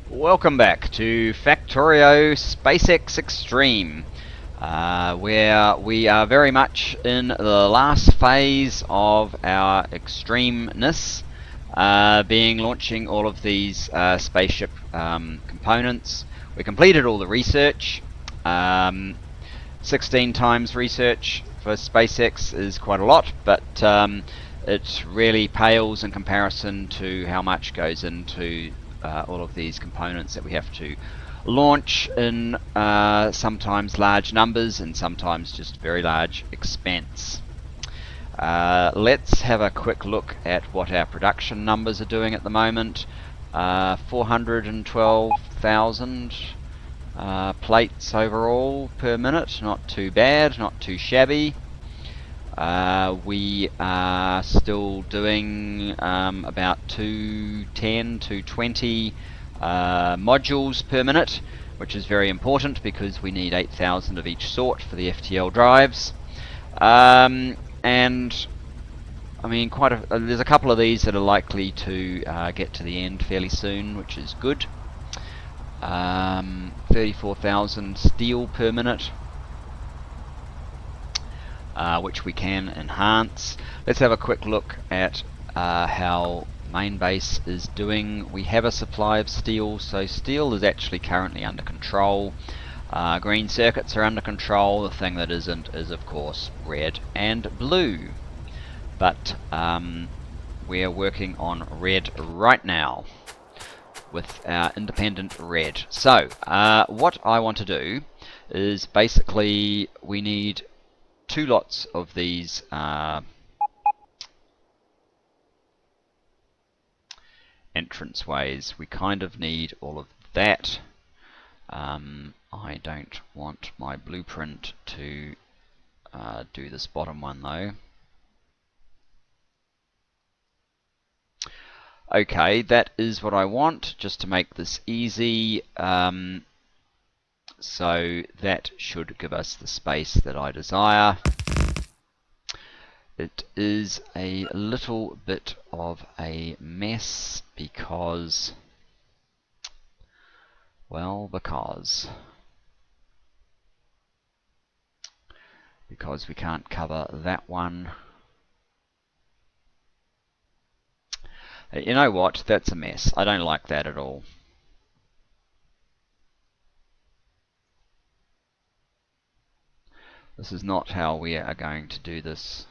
Welcome back to Factorio SpaceX Extreme, where we are very much in the last phase of our extremeness, being launching all of these spaceship components. We completed all the research. 16 times research for SpaceX is quite a lot, but it really pales in comparison to how much goes into all of these components that we have to launch in sometimes large numbers and sometimes just very large expense. Let's have a quick look at what our production numbers are doing at the moment. 412,000 plates overall per minute. Not too bad, not too shabby. We are still doing about 210 to 220 modules per minute, which is very important because we need 8,000 of each sort for the FTL drives. And I mean, there's a couple of these that are likely to get to the end fairly soon, which is good. 34,000 steel per minute, which we can enhance. Let's have a quick look at how main base is doing. We have a supply of steel, so steel is actually currently under control. Green circuits are under control. The thing that isn't is, of course, red and blue. But we're working on red right now with our independent red. So what I want to do is basically we need 2 lots of these entranceways. We kind of need all of that. I don't want my blueprint to do this bottom one though. Okay, that is what I want, just to make this easy. So that should give us the space that I desire. It is a little bit of a mess because, well, because we can't cover that one. You know what? That's a mess. I don't like that at all. This is not how we are going to do this.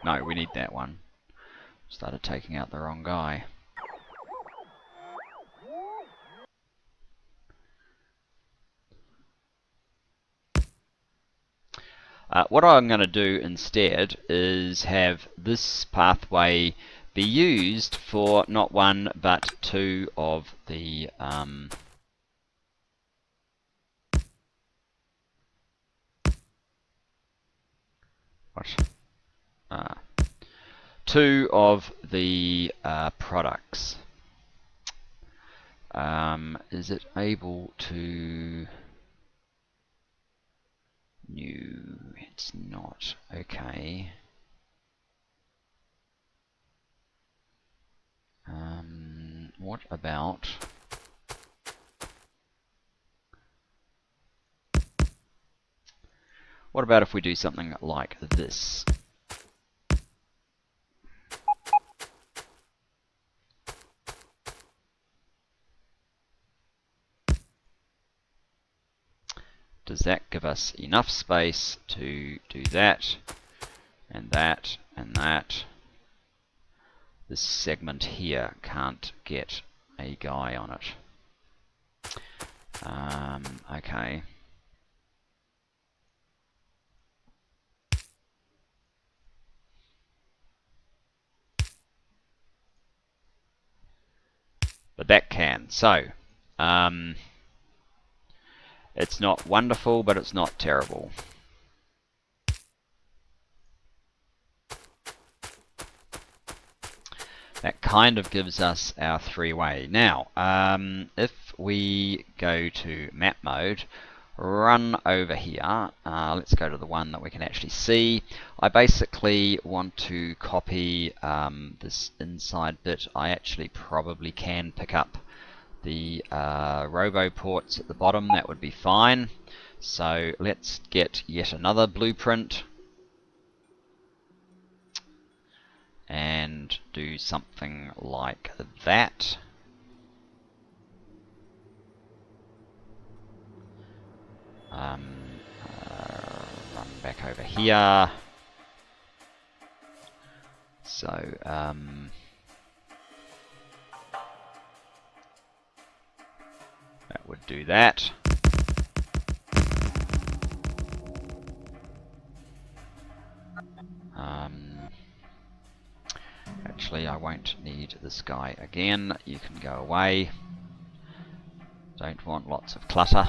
No, we need that one. Started taking out the wrong guy. What I'm going to do instead is have this pathway be used for not 1 but 2 of the 2 of the products. Is it able to? No, it's not. Okay. What about if we do something like this? Does that give us enough space to do that, and that, and that? This segment here can't get a guy on it. Okay. But that can. So, it's not wonderful, but it's not terrible. That kind of gives us our 3-way. Now, if we go to map mode, run over here. Let's go to the one that we can actually see. I basically want to copy this inside bit. I actually probably can pick up the robo ports at the bottom. That would be fine. So let's get yet another blueprint and do something like that. Run back over here. So that would do that. Actually, I won't need this guy again. You can go away. Don't want lots of clutter.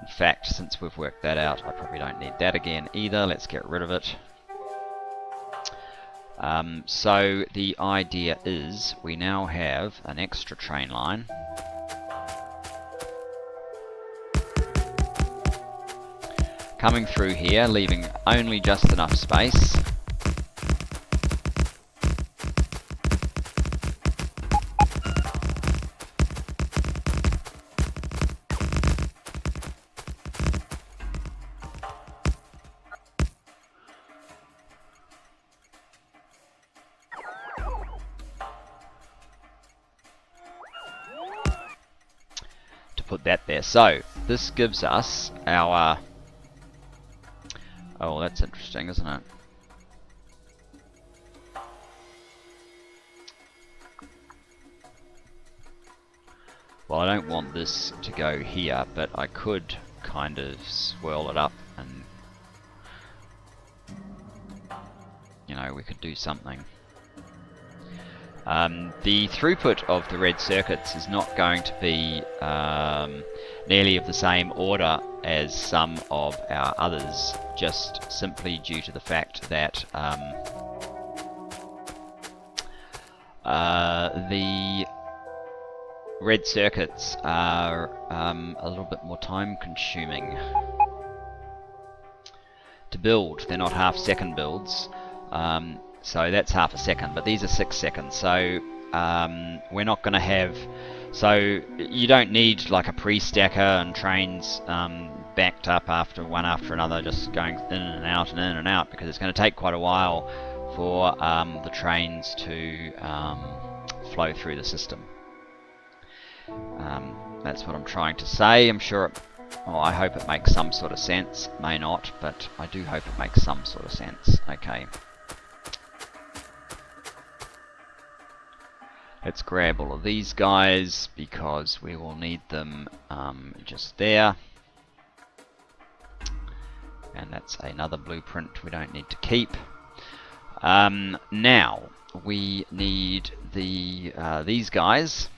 In fact, since we've worked that out, I probably don't need that again either. Let's get rid of it. So the idea is we now have an extra train line. Coming through here, leaving only just enough space. Put that there. So this gives us our oh, that's interesting, isn't it? Well, I don't want this to go here, but I could kind of swirl it up and, you know, we could do something. The throughput of the red circuits is not going to be nearly of the same order as some of our others, just simply due to the fact that the red circuits are a little bit more time consuming to build. They're not half-second builds. So that's half a second, but these are 6 seconds. So we're not going to have. So you don't need like a pre-stacker and trains backed up one after another, just going in and out and in and out, because it's going to take quite a while for the trains to flow through the system. That's what I'm trying to say. I'm sure. Well, I hope it makes some sort of sense. May not, but I do hope it makes some sort of sense. Okay. Let's grab all of these guys because we will need them just there. And that's another blueprint we don't need to keep. Now we need these guys.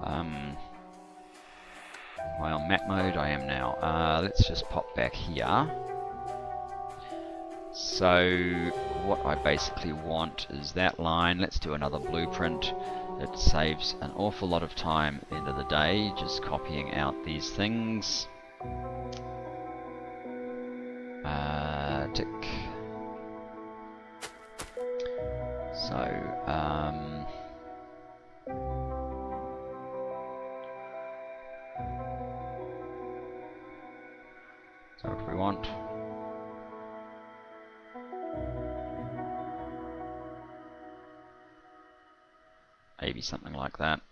Am I on map mode? I am now. Let's just pop back here. So what I basically want is that line. Let's do another blueprint. It saves an awful lot of time at the end of the day, just copying out these things. Tick. So, so what do we want? Maybe something like that.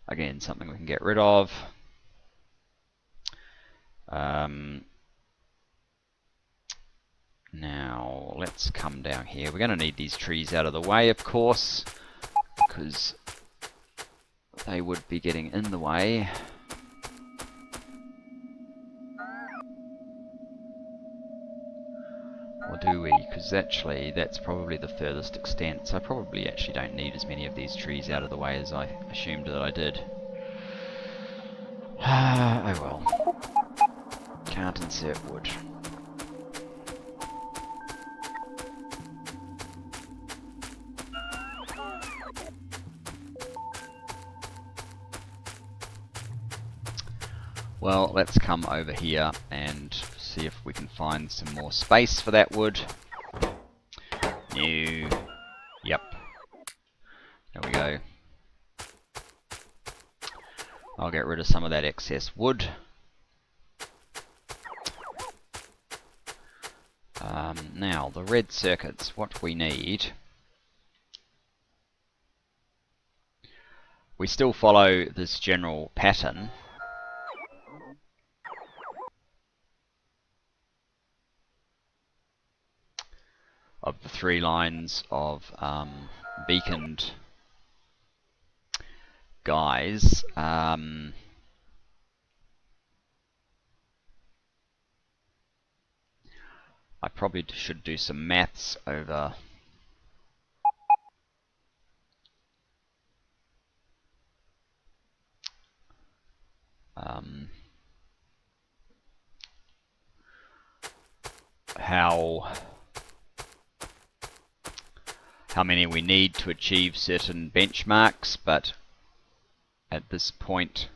Again, something we can get rid of. Now let's come down here. We're going to need these trees out of the way, of course, because they would be getting in the way. Or do we? Because because actually that's probably the furthest extent, so I probably actually don't need as many of these trees out of the way as I assumed that I did. Oh well. Can't insert wood. Well, let's come over here and see if we can find some more space for that wood. New. Yep. There we go. I'll get rid of some of that excess wood. Now, the red circuits, what we need. We still follow this general pattern. Of the 3 lines of beaconed guys. I probably should do some maths over how many we need to achieve certain benchmarks, but at this point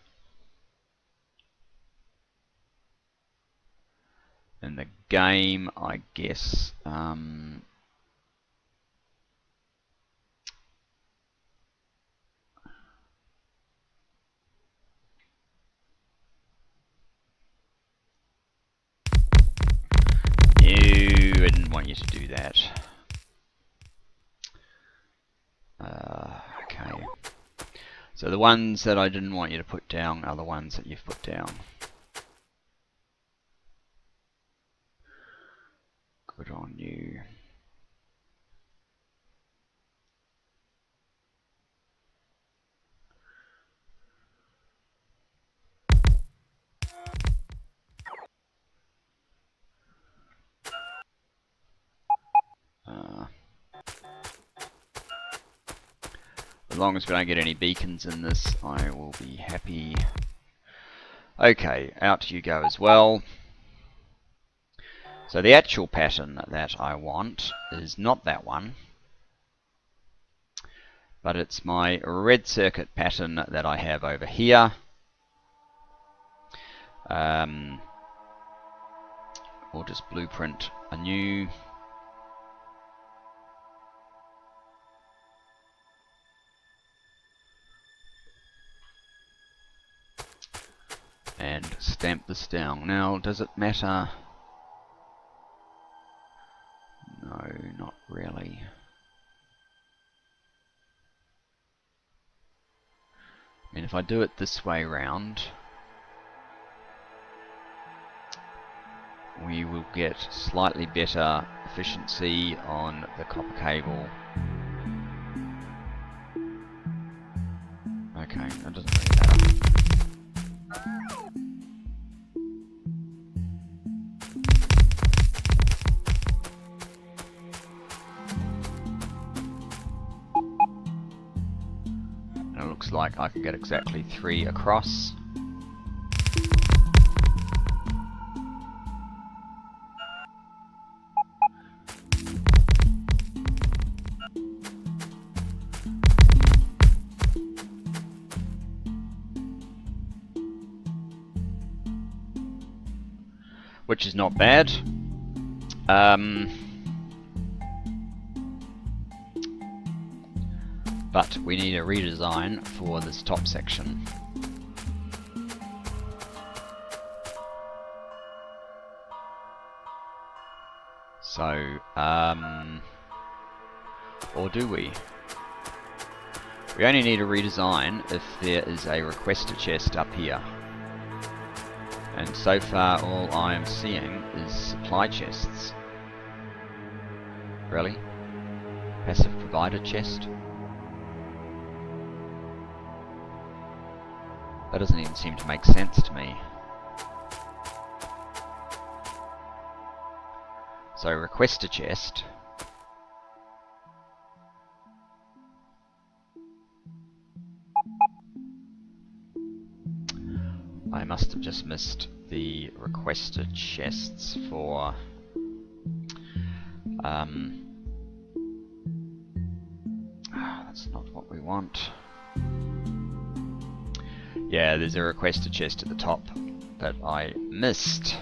in the game, I guess I didn't want you to do that. Okay. So the ones that I didn't want you to put down are the ones that you've put down. Good on you. As long as we don't get any beacons in this, I will be happy. Okay, out you go as well. So the actual pattern that I want is not that one, but it's my red circuit pattern that I have over here. Or just blueprint anew. And stamp this down. Now, does it matter? No, not really. I mean, if I do it this way round, we will get slightly better efficiency on the copper cable. Okay, that doesn't really matter. And it looks like I can get exactly 3 across. Which is not bad. But we need a redesign for this top section. So, or do we? We only need a redesign if there is a requester chest up here. And so far all I am seeing is supply chests. Really? Passive provider chest? That doesn't even seem to make sense to me. So request a chest. I must have just missed the requested chests for that's not what we want. Yeah, there's a requested chest at the top that I missed.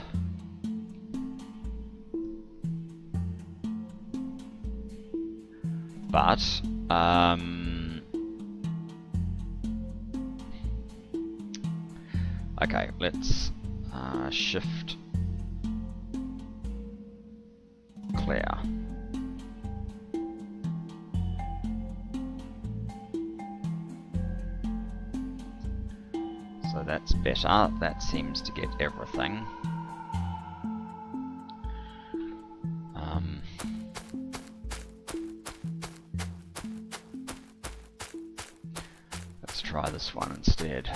But okay, let's shift clear. So that's better. That seems to get everything. Let's try this one instead.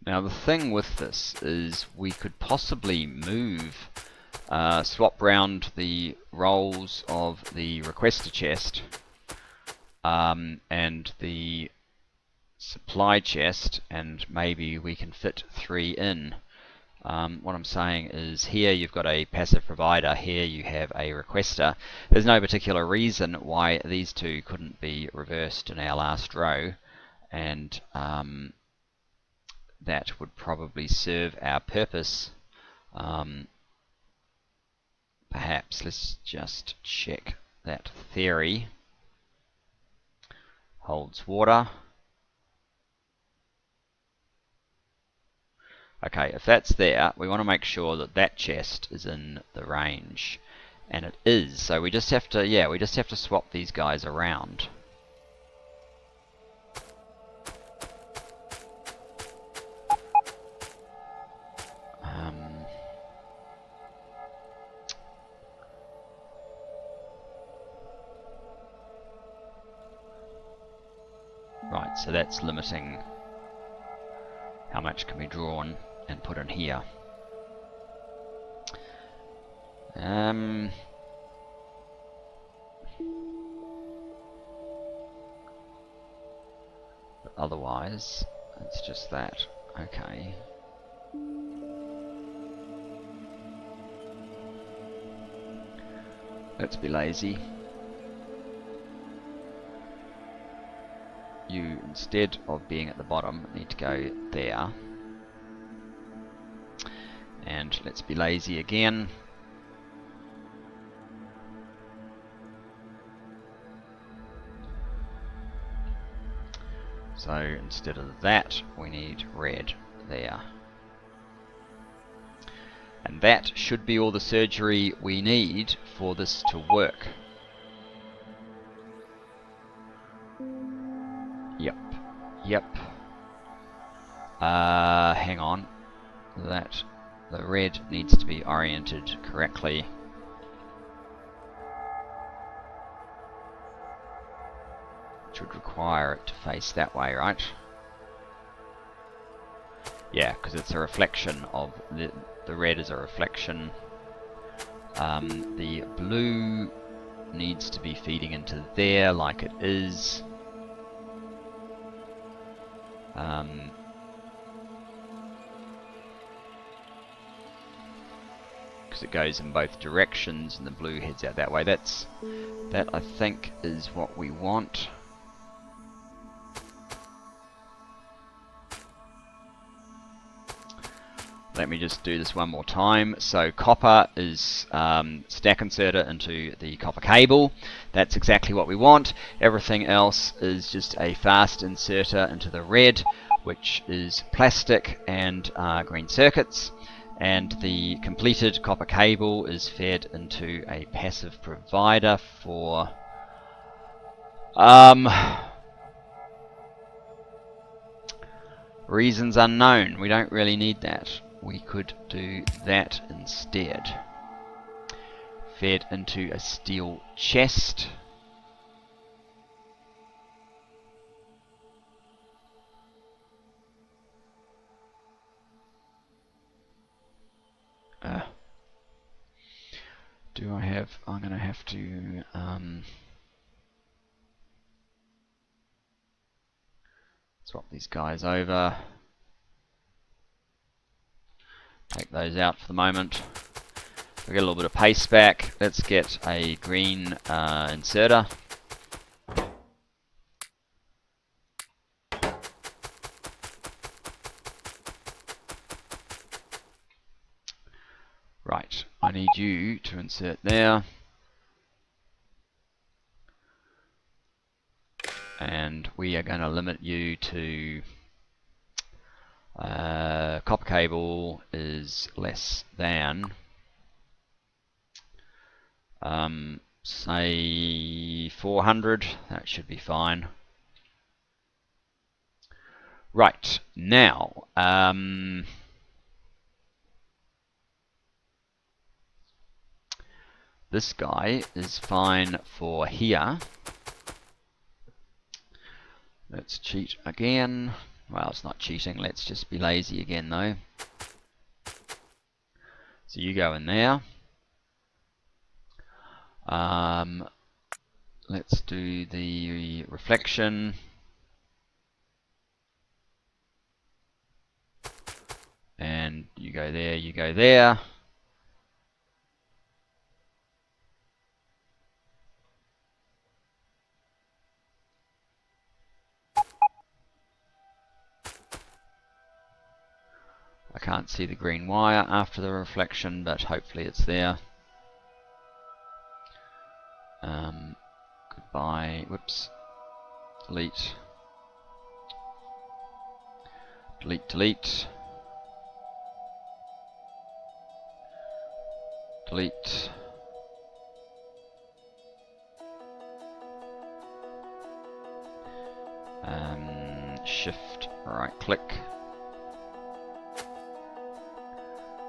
Now the thing with this is we could possibly move, swap round the roles of the requester chest and the supply chest, and maybe we can fit 3 in. What I'm saying is here you've got a passive provider, here you have a requester. There's no particular reason why these two couldn't be reversed in our last row, and that would probably serve our purpose. Perhaps let's just check that theory holds water. Okay, if that's there, we want to make sure that that chest is in the range, and it is. So we just have to, yeah, we just have to swap these guys around. Right, so that's limiting how much can be drawn and put in here. But otherwise, it's just that. Okay. Let's be lazy. You, instead of being at the bottom, need to go there. And let's be lazy again. So instead of that, we need red there. And that should be all the surgery we need for this to work. Yep. Hang on. That the red needs to be oriented correctly. Which would require it to face that way, right? Yeah, because it's a reflection of the red is a reflection. The blue needs to be feeding into there like it is. Because it goes in both directions and the blue heads out that way. That I think is what we want. Let me just do this one more time. So copper is stack inserter into the copper cable. That's exactly what we want. Everything else is just a fast inserter into the red, which is plastic and green circuits. And the completed copper cable is fed into a passive provider for reasons unknown. We don't really need that. We could do that instead. fed into a steel chest. I'm going to have to swap these guys over. Take those out for the moment. We get a little bit of paste back. Let's get a green inserter. Right, I need you to insert there. And we are going to limit you to copper cable is less than say 400. That should be fine. Right, now this guy is fine for here. Let's cheat again. Well, it's not cheating, let's just be lazy again though. So you go in there. Let's do the reflection. And you go there, you go there. I can't see the green wire after the reflection, but hopefully it's there. Goodbye. Whoops. Delete. Delete, delete. Delete. Shift right click.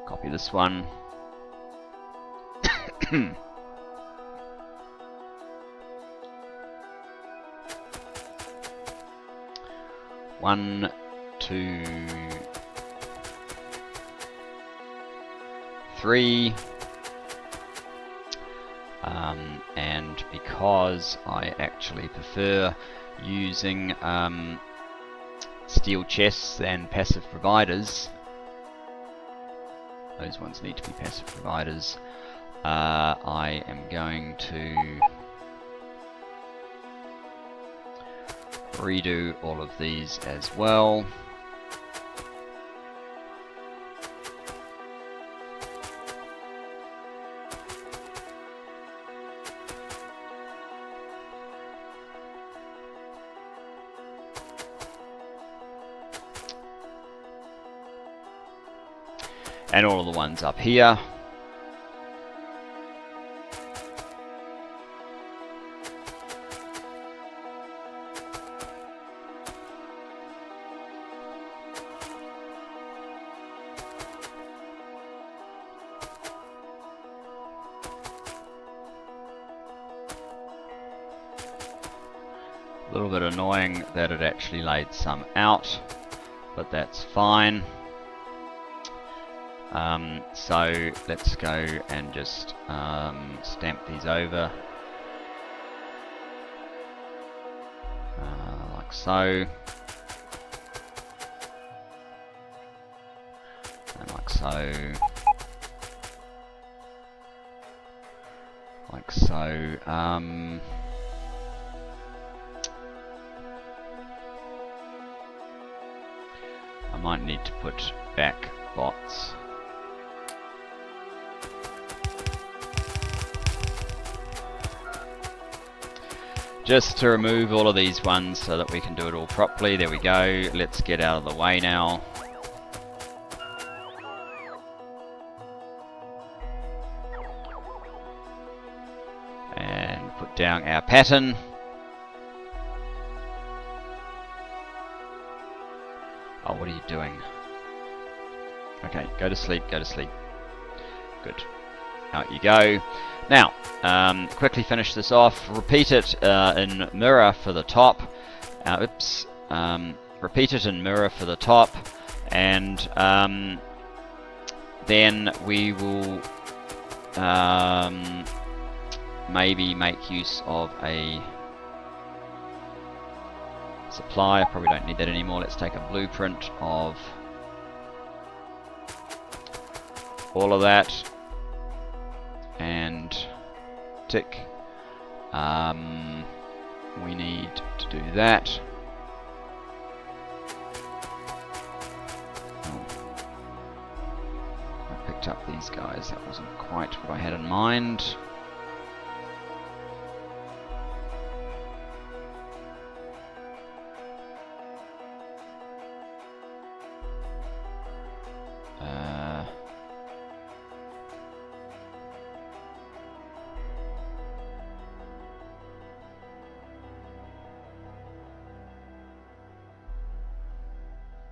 Copy this one. One, two, three. And because I actually prefer using steel chests than passive providers, those ones need to be passive providers, I am going to redo all of these as well. And all of the ones up here. A little bit annoying that it actually laid some out, but that's fine. So let's go and just stamp these over like so, and like so, like so. I might need to put back bots. Just to remove all of these ones so that we can do it all properly. There we go. Let's get out of the way now. And put down our pattern. Oh, what are you doing? Okay, go to sleep, go to sleep. Good. Out you go. Now, quickly finish this off. Repeat it in mirror for the top. Repeat it in mirror for the top, and then we will maybe make use of a supply. I probably don't need that anymore. Let's take a blueprint of all of that and tick. We need to do that. I picked up these guys. That wasn't quite what I had in mind.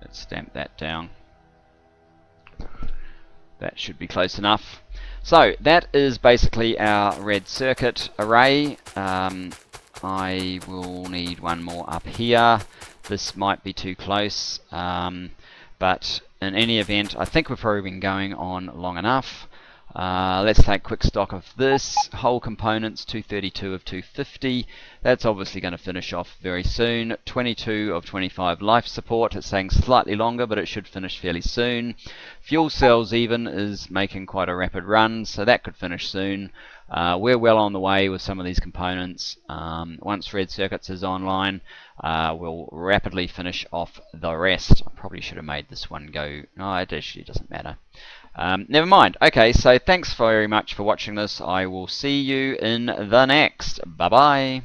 Let's stamp that down. That should be close enough. So that is basically our red circuit array. I will need one more up here. This might be too close, but in any event, I think we've probably been going on long enough. Let's take quick stock of this. Whole components, 232 of 250. That's obviously going to finish off very soon. 22 of 25 life support. It's saying slightly longer, but it should finish fairly soon. Fuel cells even is making quite a rapid run, so that could finish soon. We're well on the way with some of these components. Once Red Circuits is online, we'll rapidly finish off the rest. I probably should have made this one go. No, it actually doesn't matter. Never mind. Okay, so thanks very much for watching this. I will see you in the next. Bye bye.